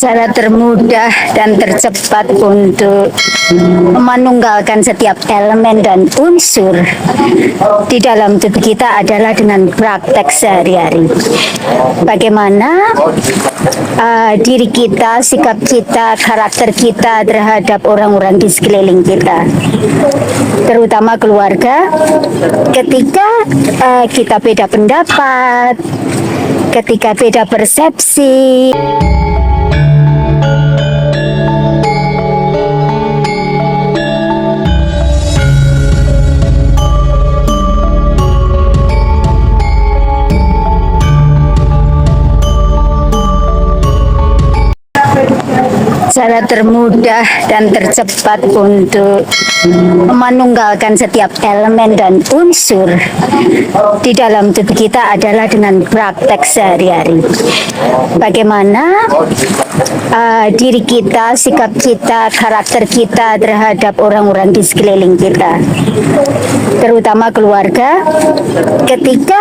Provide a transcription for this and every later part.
Cara termudah dan tercepat untuk memanunggalkan setiap elemen dan unsur di dalam tubuh kita adalah dengan praktek sehari-hari. Bagaimana diri kita, sikap kita, karakter kita terhadap orang-orang di sekeliling kita, terutama keluarga, ketika kita beda pendapat, ketika beda persepsi. Cara termudah dan tercepat untuk memanunggalkan setiap elemen dan unsur di dalam tubuh kita adalah dengan praktek sehari-hari. Bagaimana diri kita, sikap kita, karakter kita terhadap orang-orang di sekeliling kita, terutama keluarga, ketika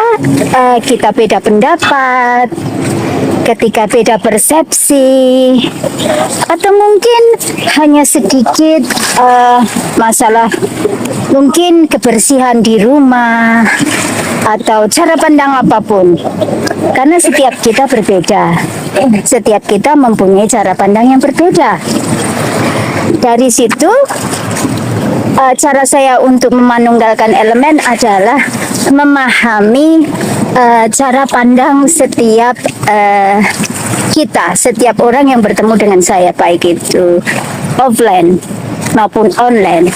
kita beda pendapat, ketika beda persepsi, atau mungkin hanya sedikit masalah, mungkin kebersihan di rumah atau cara pandang apapun, karena setiap kita berbeda, setiap kita mempunyai cara pandang yang berbeda. Dari situ cara saya untuk memanunggalkan elemen adalah memahami cara pandang setiap kita, setiap orang yang bertemu dengan saya, baik itu offline maupun online,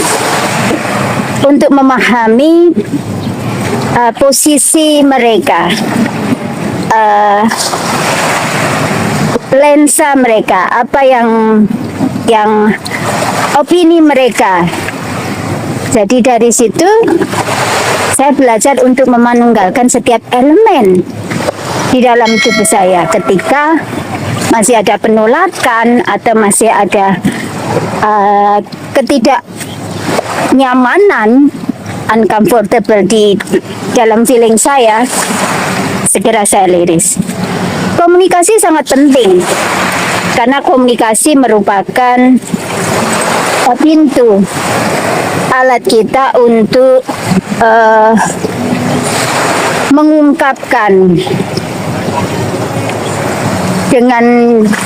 untuk memahami posisi mereka, lensa mereka, apa yang opini mereka. Jadi dari situ saya belajar untuk memanunggalkan setiap elemen di dalam tubuh saya ketika masih ada penolakan atau masih ada ketidaknyamanan, uncomfortable di dalam feeling saya, segera saya liris. Komunikasi sangat penting karena komunikasi merupakan pintu, alat kita untuk mengungkapkan dengan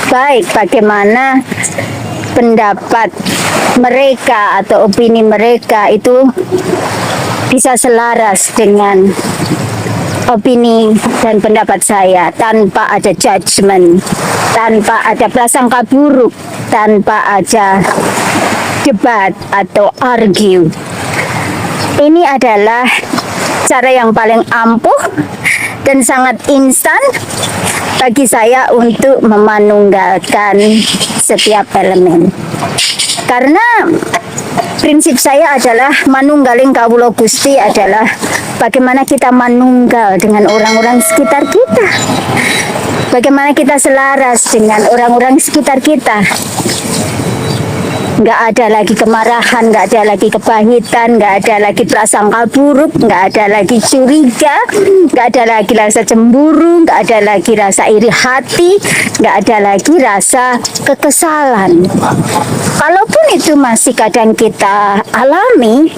baik bagaimana pendapat mereka atau opini mereka itu bisa selaras dengan opini dan pendapat saya, tanpa ada judgement, tanpa ada prasangka buruk, tanpa ada debat atau argue. Ini adalah cara yang paling ampuh dan sangat instan bagi saya untuk memanunggalkan setiap elemen. Karena prinsip saya adalah manunggaling kawula Gusti adalah bagaimana kita manunggal dengan orang-orang sekitar kita. Bagaimana kita selaras dengan orang-orang sekitar kita. Nggak ada lagi kemarahan, nggak ada lagi kepahitan, nggak ada lagi prasangka buruk, nggak ada lagi curiga, nggak ada lagi rasa cemburu, nggak ada lagi rasa iri hati, nggak ada lagi rasa kekesalan. Kalaupun itu masih kadang kita alami,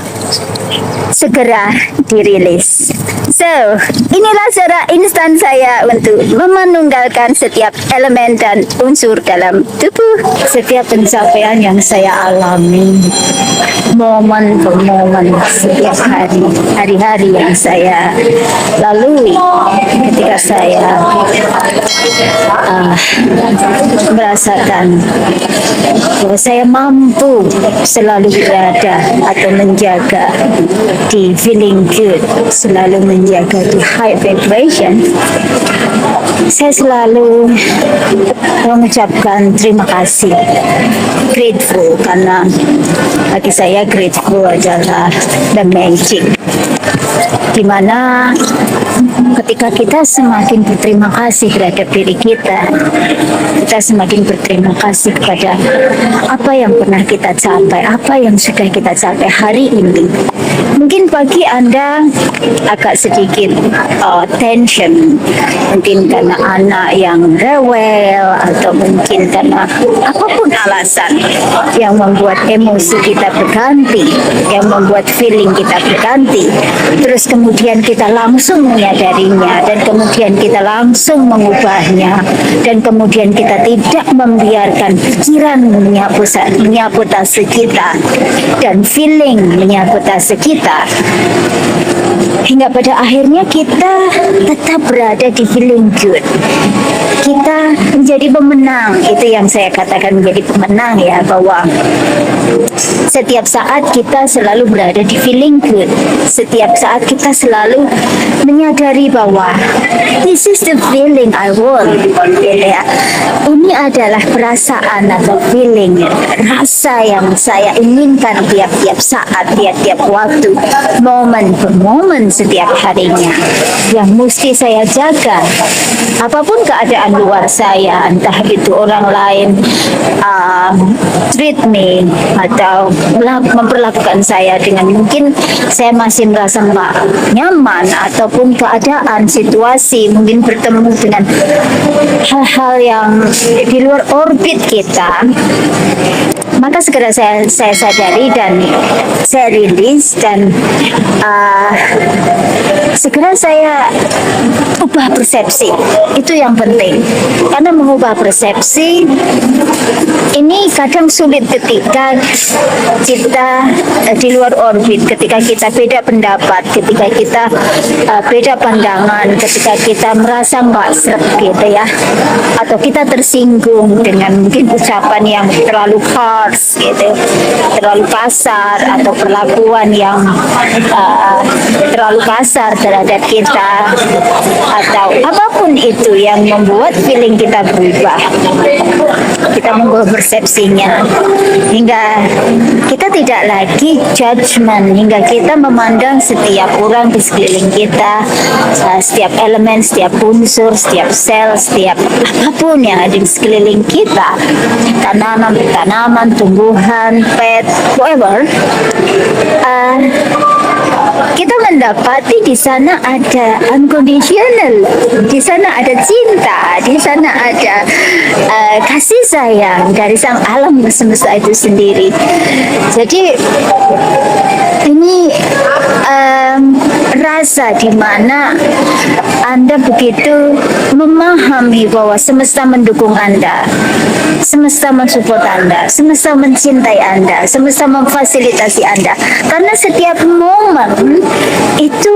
segera dirilis. So, inilah cara instan saya untuk memanunggalkan setiap elemen dan unsur dalam tubuh. Setiap pencapaian yang saya alami, momen per momen, setiap hari-hari yang saya lalui ketika saya merasakan bahwa saya mampu selalu berada atau menjaga di feeling good, selalu menjaga di high vibration, saya selalu mengucapkan terima kasih, grateful, karena bagi saya grateful adalah the magic, dimana ketika kita semakin berterima kasih terhadap diri kita, kita semakin berterima kasih kepada apa yang pernah kita capai, apa yang sudah kita capai hari ini. Mungkin bagi Anda agak sedikit tension, mungkin karena anak yang rewel, atau mungkin karena apapun alasan yang membuat emosi kita berganti, yang membuat feeling kita berganti. Terus kemudian kita langsung menyadarinya, dan kemudian kita langsung mengubahnya, dan kemudian kita tidak membiarkan pikiran menyabotase kita dan feeling menyabotase kita, hingga pada akhirnya kita tetap berada di feeling good. Kita menjadi pemenang. Itu yang saya katakan, menjadi pemenang, ya, bahwa setiap saat kita selalu berada di feeling good. Setiap saat kita selalu menyadari bahwa this is the feeling I want, ya. Ini adalah perasaan atau feeling, rasa yang saya inginkan tiap-tiap saat, tiap-tiap waktu, momen per momen setiap harinya, yang mesti saya jaga. Apapun keadaan luar saya, entah itu orang lain treat me atau memperlakukan saya dengan mungkin saya masih merasa nggak nyaman, ataupun keadaan situasi mungkin bertemu dengan hal-hal yang di luar orbit kita, maka segera saya sadari dan saya rilis, dan segera saya ubah persepsi. Itu yang penting, karena mengubah persepsi ini kadang sulit ketika kita di luar orbit, ketika kita beda pendapat, ketika kita beda pandangan, ketika kita merasa nggak sreg gitu, ya, atau kita tersinggung dengan mungkin ucapan yang terlalu harsh gitu, terlalu kasar, atau perlakuan yang terlalu kasar terhadap kita, atau apapun itu yang membuat feeling kita berubah. Kita mengubah persepsinya hingga kita tidak lagi judgment, hingga kita memandang setiap orang di sekeliling kita, setiap elemen, setiap unsur, setiap sel, setiap apapun yang ada di sekeliling kita, tanaman, tumbuhan, pet, whatever, kita mendapati di sana ada unconditional, di sana ada cinta, di sana ada kasih sayang dari sang alam semesta itu sendiri. Jadi ini rasa di mana Anda begitu memahami bahwa semesta mendukung Anda, semesta mensupport Anda, semesta mencintai Anda, semesta memfasilitasi Anda, karena setiap momen itu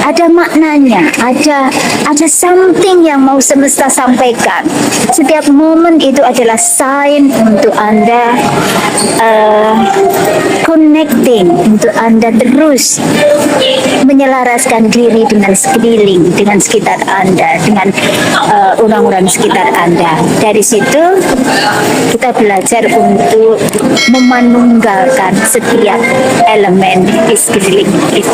ada maknanya, ada something yang mau semesta sampaikan. Setiap momen itu adalah sign untuk Anda connecting, untuk Anda terus menyelaraskan diri dengan sekeliling, dengan sekitar Anda, dengan orang-orang sekitar Anda. Dari situ kita belajar untuk memanunggalkan setiap elemen di sekeliling kita.